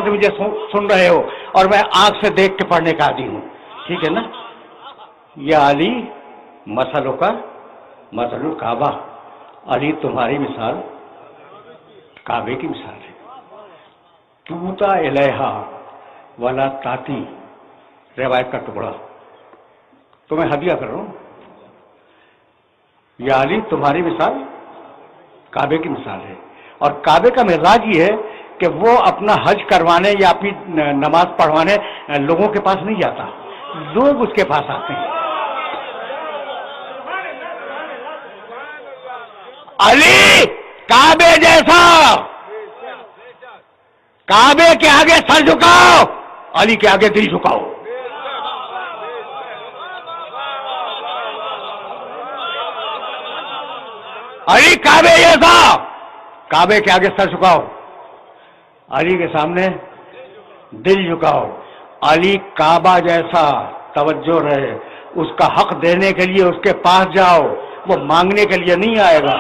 A: سے مجھے سن رہے ہو اور میں آنکھ سے دیکھ کے پڑھنے کا عادی ہوں, ٹھیک ہے نا. یا علی مثلوں کا مثل الکعبہ. علی تمہاری مثال کعبے کی مثال ہے. توتا الیہا ولا تاتی, روایت کا ٹکڑا, تمہیں ہدیہ کر رہا ہوں. یا علی تمہاری مثال کعبے کی مثال ہے. اور کعبے کا مزاج یہ ہے کہ وہ اپنا حج کروانے یا اپنی نماز پڑھوانے لوگوں کے پاس نہیں جاتا, لوگ اس کے پاس آتے ہیں. علی کعبے جیسا, کعبے کے آگے سر جھکاؤ, علی کے آگے دل جھکاؤ. علی کعبے جیسا, کعبے کے آگے سر جھکاؤ, علی کے سامنے دل جھکاؤ. علی کعبہ جیسا, توجہ رہے, اس کا حق دینے کے لیے اس کے پاس جاؤ, وہ مانگنے کے لیے نہیں آئے گا.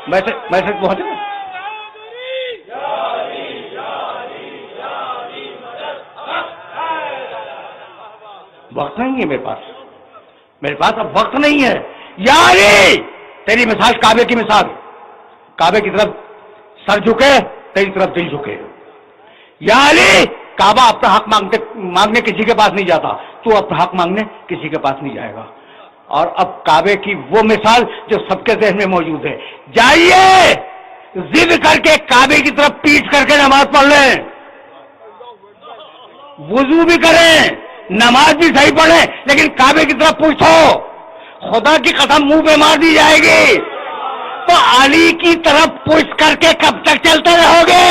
A: میسج پہنچے گا. وقت نہیں ہے میرے پاس اب وقت نہیں ہے. یا علی تیری مثال کعبے کی مثال, کعبے کی طرف سر جھکے, تیری طرف دل جھکے. یا علی کعبہ اپنا حق مانگنے کسی کے پاس نہیں جاتا، تو اپنا حق مانگنے کسی کے پاس نہیں جائے گا۔ اور اب کعبے کی وہ مثال جو سب کے ذہن میں موجود ہے، جائیے ضد کر کے کعبے کی طرف پیٹ کر کے نماز پڑھ لیں، وضو بھی کریں، نماز بھی صحیح پڑھیں، لیکن کعبے کی طرف پوچھو، خدا کی قسم منہ پہ مار دی جائے گی۔ تو علی کی طرف پوچھ کر کے کب تک چلتے رہو گے؟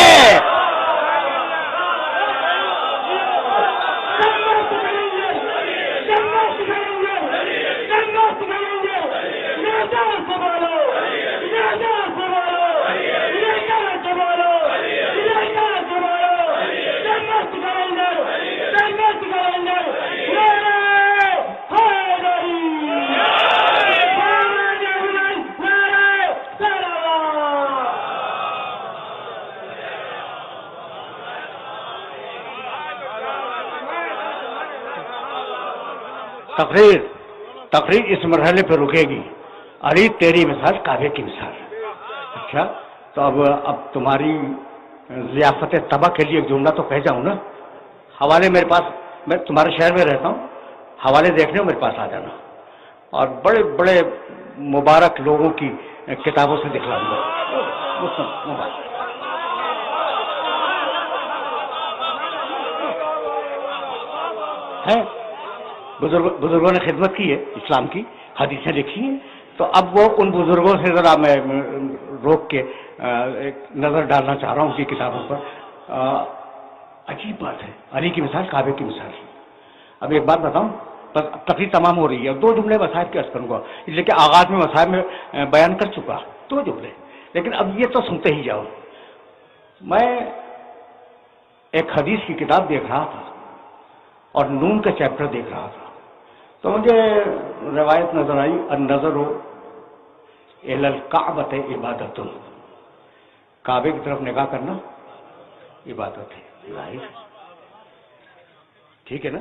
A: تقریر اس مرحلے پہ رکے گی، علی تیری مثال کعبے کی مثال۔ اچھا تو اب تمہاری ضیافت طبع کے لیے ایک جملہ تو کہہ جاؤں نا۔ حوالے میرے پاس، میں تمہارے شہر میں رہتا ہوں، حوالے دیکھنے ہو میرے پاس آ جانا، اور بڑے بڑے مبارک لوگوں کی کتابوں سے دکھلاؤں گا۔ ہے بزرگوں نے خدمت کی ہے، اسلام کی حدیثیں لکھی ہیں، تو اب وہ ان بزرگوں سے ذرا میں روک کے ایک نظر ڈالنا چاہ رہا ہوں ان کی کتابوں پر۔ عجیب بات ہے، علی کی مثال کعبے کی مثال ہے۔ اب ایک بات بتاؤں، بس تقریر تمام ہو رہی ہے، دو جملے مصائب کے عرض کروں گا، اس لیے کہ آغاز میں مصائب میں بیان کر چکا، دو جملے، لیکن اب یہ تو سنتے ہی جاؤ۔ میں ایک حدیث کی کتاب دیکھ رہا تھا اور نون کا چیپٹر دیکھ رہا تھا، تو مجھے روایت نظر آئی، النظر الی الکعبۃ عبادۃ، کعبے کی طرف نگاہ کرنا عبادت ہے، ظاہر ٹھیک ہے نا۔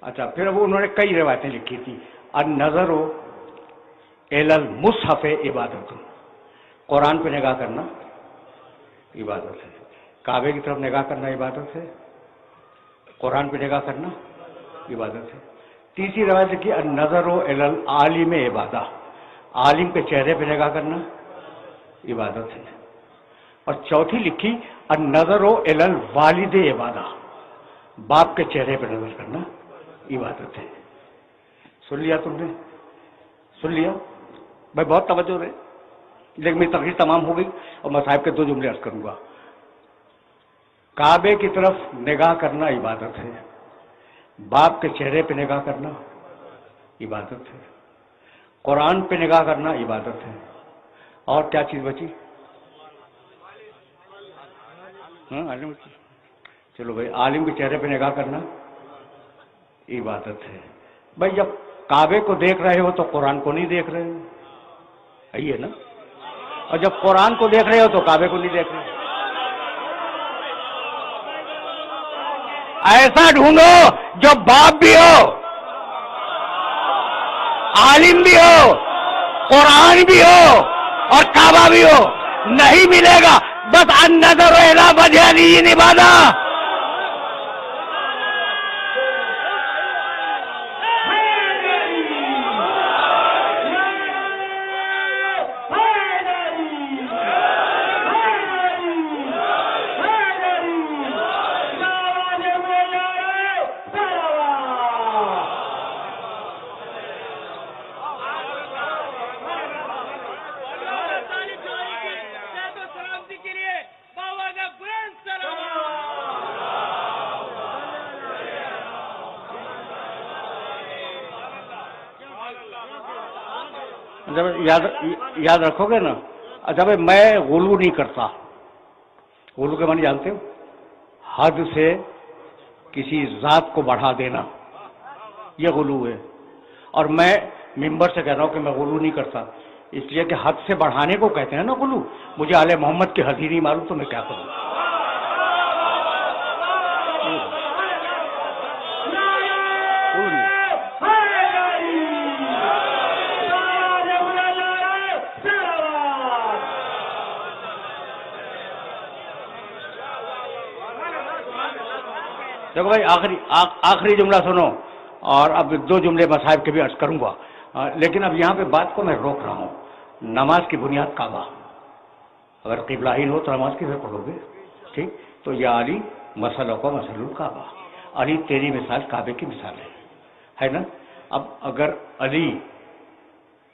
A: اچھا پھر وہ انہوں نے کئی روایتیں لکھی تھی، النظر الی المصحف عبادت، قرآن پہ نگاہ کرنا عبادت ہے، کعبے کی طرف نگاہ کرنا عبادت ہے، قرآن پہ نگاہ کرنا عبادت ہے۔ تیسری روایت لکھی النظر الی العالم عبادہ، عالم کے چہرے پہ نگاہ کرنا عبادت ہے، اور چوتھی لکھی النظر الی الوالد عبادہ، باپ کے چہرے پہ نظر کرنا عبادت ہے۔ سن لیا تم نے؟ سن لیا بھائی، بہت توجہ رہے، لیکن میری تقریر تمام ہو گئی اور میں صاحب کے دو جملے عرض کروں گا۔ کعبے کی طرف نگاہ کرنا عبادت ہے، باپ کے چہرے پہ نگاہ کرنا عبادت ہے، قرآن پہ نگاہ کرنا عبادت ہے، اور کیا چیز بچی؟ عالم، چلو بھائی، عالم کے چہرے پہ نگاہ کرنا عبادت ہے۔ بھائی جب کعبے کو دیکھ رہے ہو تو قرآن کو نہیں دیکھ رہے ہو، یہی ہے نا، اور جب قرآن کو دیکھ رہے ہو تو کعبے کو نہیں دیکھ رہے۔ ایسا ڈھونڈو جو باپ بھی ہو، عالم بھی ہو، قرآن بھی ہو اور کعبہ بھی ہو، نہیں ملے گا، بس النظر الی وجہ علی عبادہ۔ یاد رکھو گے نا۔ اچھا بھائی، میں غلو نہیں کرتا، غلو کے معنی جانتے ہو؟ حد سے کسی ذات کو بڑھا دینا، یہ غلو ہے، اور میں ممبر سے کہہ رہا ہوں کہ میں غلو نہیں کرتا، اس لیے کہ حد سے بڑھانے کو کہتے ہیں نا غلو۔ مجھے آل محمد کی حد ہی نہیں معلوم تو میں کیا کروں؟ دیکھو بھائی آخری جملہ سنو، اور اب 2 جملے مصاحب کے بھی عرض کروں گا، لیکن اب یہاں پہ بات کو میں روک رہا ہوں۔ نماز کی بنیاد کعبہ، اگر قبلہین ہو تو نماز کدھر پڑھو گے؟ ٹھیک، تو یا علی مسئلہ کو مسئلہ الکعبہ، علی تیری مثال کعبے کی مثال ہے نا؟ اب اگر علی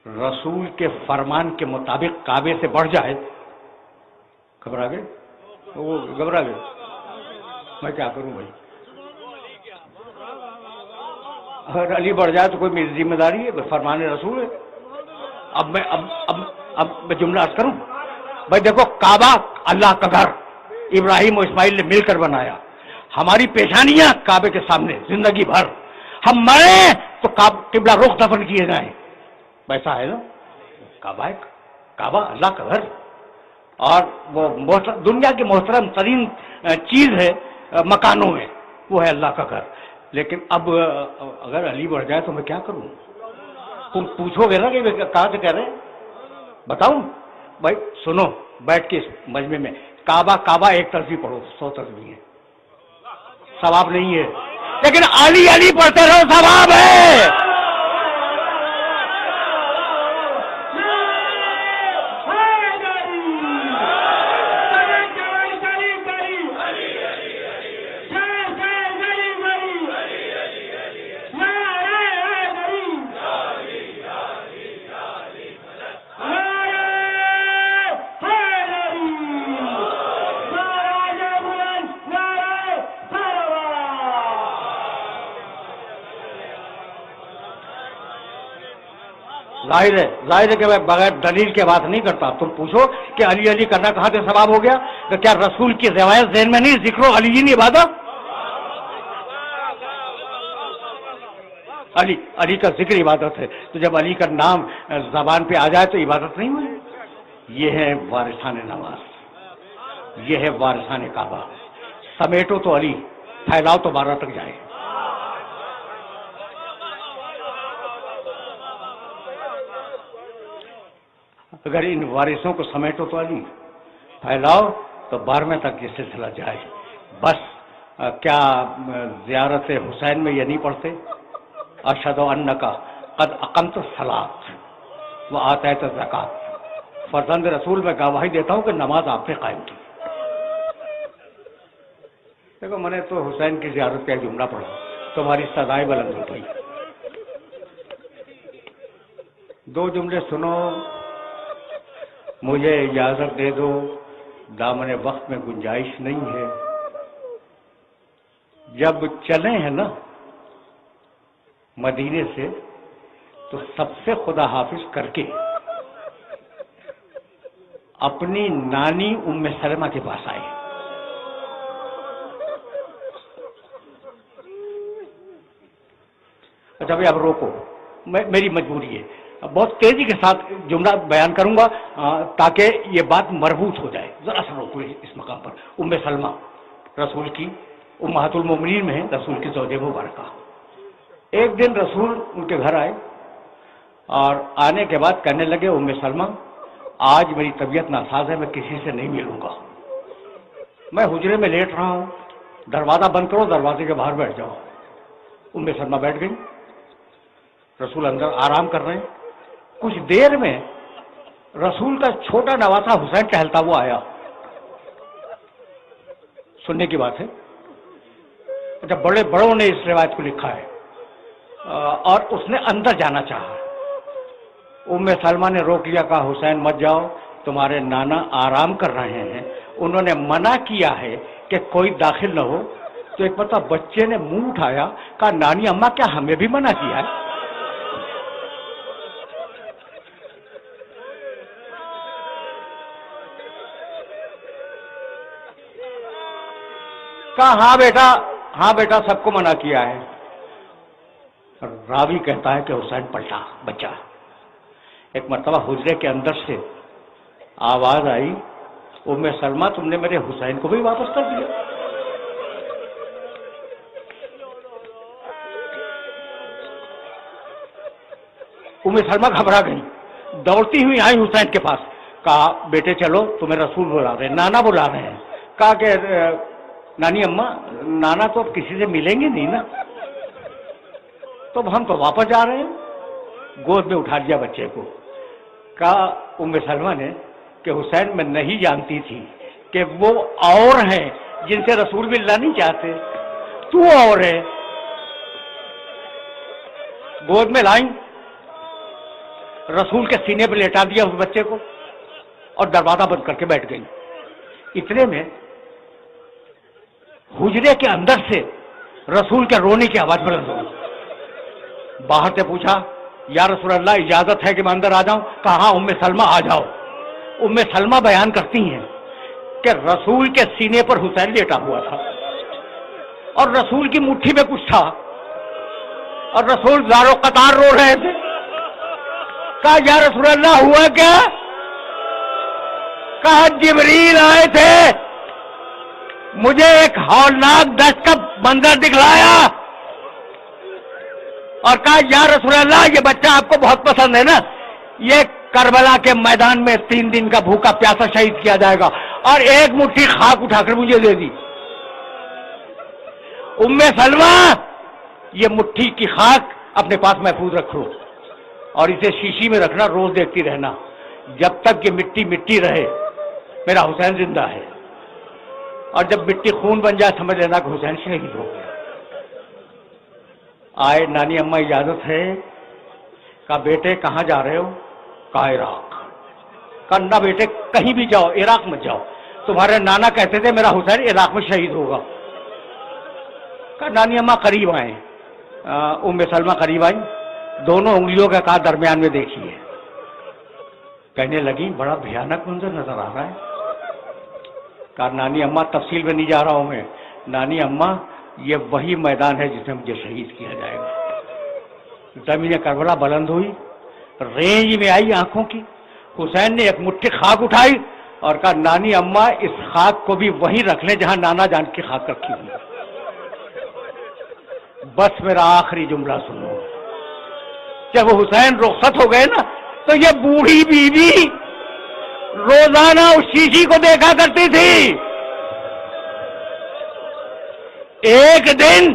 A: رسول کے فرمان کے مطابق کعبے سے بڑھ جائے، گھبرا گئے وہ، گھبرا گئے، میں کیا کروں بھائی؟ اگر علی بڑھ جائے تو کوئی میری ذمہ داری ہے؟ فرمان رسول ہے۔ اب میں جملہ عرض کروں بھائی، دیکھو کعبہ اللہ کا گھر ابراہیم و اسماعیل نے مل کر بنایا، ہماری پیشانیاں کعبے کے سامنے زندگی بھر، ہم مریں تو قبلہ رخ دفن کیے جائیں، ویسا ہے نا؟ کعبہ اللہ کا گھر، اور وہ دنیا کی محترم ترین چیز ہے مکانوں میں، وہ ہے اللہ کا گھر۔ لیکن اب اگر علی بڑھ جائے تو میں کیا کروں؟ تم پوچھو گے نا کہ کہاں سے کہہ رہے ہیں، بتاؤں بھائی؟ سنو بیٹھ کے اس مجمع میں، کعبہ ایک تصویر پڑھو، 100 تصویر ہے، ثواب نہیں ہے، لیکن علی پڑھتے رہو، ثواب ہے۔ ظاہر ہے کہ میں بغیر دلیل کے بات نہیں کرتا۔ تم پوچھو کہ علی کرنا کہاں سے ثواب ہو گیا؟ تو کیا رسول کی روایت ذہن میں نہیں؟ ذکر علی جی نہیں عبادت؟ علی کا ذکر عبادت ہے، تو جب علی کا نام زبان پہ آ جائے تو عبادت نہیں ہوئی؟ یہ ہے وارثان نماز، یہ ہے وارثان کعبہ۔ سمیٹو تو علی، پھیلاؤ تو 12 تک جائے۔ اگر ان وارثوں کو سمیٹو تو علی، پھیلاؤ تو 12ویں تک یہ سلسلہ جائے۔ بس کیا زیارت حسین میں یہ نہیں پڑھتے؟ اشہد انک قد اقمت الصلاۃ وآتیت الزکوٰۃ، فرزند رسول میں گواہی دیتا ہوں کہ نماز آپ نے قائم کی۔ دیکھو میں نے تو حسین کی زیارت کا جملہ پڑھا، تمہاری صدائے بلند ہو گئی۔ 2 جملے سنو، مجھے اجازت دے دو، دامن وقت میں گنجائش نہیں ہے۔ جب چلے ہیں نا مدینے سے تو سب سے خدا حافظ کر کے اپنی نانی ام سلمہ کے پاس آئے۔ اچھا بھائی اب روکو، میری مجبوری ہے، بہت تیزی کے ساتھ جملہ بیان کروں گا تاکہ یہ بات مربوط ہو جائے۔ ذرا سا روکو اس مقام پر۔ ام سلمہ رسول کی امہات المومنین میں ہیں، رسول کی زوجہ مبارکہ۔ ایک دن رسول ان کے گھر آئے اور آنے کے بعد کہنے لگے، ام سلمہ آج میری طبیعت ناساز ہے، میں کسی سے نہیں ملوں گا، میں حجرے میں لیٹ رہا ہوں، دروازہ بند کرو، دروازے کے باہر بیٹھ جاؤ۔ ام سلمہ بیٹھ گئی، رسول اندر آرام کر رہے ہیں۔ کچھ دیر میں رسول کا چھوٹا نواسا حسین ٹہلتا ہوا آیا، سننے کی بات ہے۔ جب بڑے بڑوں نے اس روایت کو لکھا ہے اور اس نے اندر جانا چاہا، ام سلمہ نے روک لیا، کہا حسین مت جاؤ، تمہارے نانا آرام کر رہے ہیں، انہوں نے منع کیا ہے کہ کوئی داخل نہ ہو۔ تو ایک مرتبہ بچے نے منہ اٹھایا، کہا نانی اماں کیا ہمیں بھی منع کیا ہے؟ کہا ہاں بیٹا سب کو منع کیا ہے۔ راوی کہتا ہے کہ حسین پلٹا بچہ۔ ایک مرتبہ حجرے کے اندر سے آواز آئی، ام سلمہ تم نے میرے حسین کو بھی واپس کر دیا۔ ام سلمہ گھبرا گئی، دوڑتی ہوئی آئی حسین کے پاس، کہا بیٹے چلو تمہیں رسول بلا رہے ہیں، نانا بلا رہے ہیں۔ کہا کہ نانی اماں نانا تو اب کسی سے ملیں گے نہیں نا، تو اب ہم تو واپس جا رہے ہیں۔ گود میں اٹھا لیا بچے کو، کہا ام سلمہ نے کہ حسین میں نہیں جانتی تھی کہ وہ اور ہیں جن سے رسول بھی اللہ نہیں چاہتے، تو اور ہے۔ گود میں لائیں، رسول کے سینے پہ لیٹا دیا اس بچے کو اور دروازہ بند کر کے بیٹھ گئی۔ اتنے میں حجرے کے اندر سے رسول کے رونے کی آواز بلند ہوئی۔ باہر سے پوچھا یا رسول اللہ اجازت ہے کہ میں اندر آ جاؤں؟ کہا ام سلمہ آ جاؤ۔ ام سلمہ بیان کرتی ہیں کہ رسول کے سینے پر حسین لیٹا ہوا تھا اور رسول کی مٹھی میں کچھ تھا اور رسول زار و قطار رو رہے تھے۔ کہا یا رسول اللہ ہوا کیا؟ کہا جبریل آئے تھے، مجھے ایک ہولناک دشت کا منظر دکھلایا اور کہا یا رسول اللہ یہ بچہ آپ کو بہت پسند ہے نا، یہ کربلا کے میدان میں 3 دن کا بھوکا پیاسا شہید کیا جائے گا، اور ایک مٹھی خاک اٹھا کر مجھے دے دی۔ ام سلمہ یہ مٹھی کی خاک اپنے پاس محفوظ رکھو اور اسے شیشی میں رکھنا، روز دیکھتی رہنا، جب تک یہ مٹی مٹی رہے میرا حسین زندہ ہے، اور جب مٹی خون بن جائے سمجھ لینا کہ حسین شہید ہو گیا۔ آئے نانی اماں اجازت ہے؟ کہا بیٹے کہاں جا رہے ہو؟ کہا عراق۔ کہا نہ بیٹے کہیں بھی جاؤ، عراق مت جاؤ، تمہارے نانا کہتے تھے میرا حسین عراق میں شہید ہوگا۔ کہا نانی اماں قریب آئیں، ام سلمہ قریب آئیں، دونوں انگلیوں کا کہا درمیان میں دیکھیے۔ کہنے لگی بڑا بھیانک منظر نظر آ رہا ہے۔ کہا نانی اماں تفصیل میں نہیں جا رہا ہوں میں، نانی اماں یہ وہی میدان ہے جس میں مجھے شہید کیا جائے گا۔ زمین کربلا بلند ہوئی، رینج میں آئی آنکھوں کی، حسین نے ایک مٹھی خاک اٹھائی اور کہا نانی اماں اس خاک کو بھی وہیں رکھ لیں جہاں نانا جان کی خاک رکھی ہوئی۔ بس میرا آخری جملہ سنو، جب حسین رخصت ہو گئے نا تو یہ بوڑھی بیوی روزانہ اس شیشی کو دیکھا کرتی تھی۔ ایک دن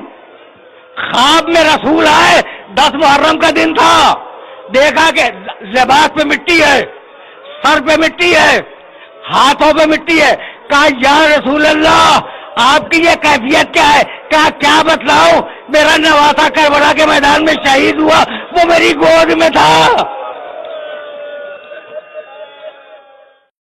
A: خواب میں رسول آئے، 10 محرم کا دن تھا، دیکھا کہ لباس پہ مٹی ہے، سر پہ مٹی ہے، ہاتھوں پہ مٹی ہے۔ کہا یا رسول اللہ آپ کی یہ کیفیت کیا ہے؟ کہا کیا بتلاؤں، میرا نواسا کربلا کے میدان میں شہید ہوا، وہ میری گود میں تھا۔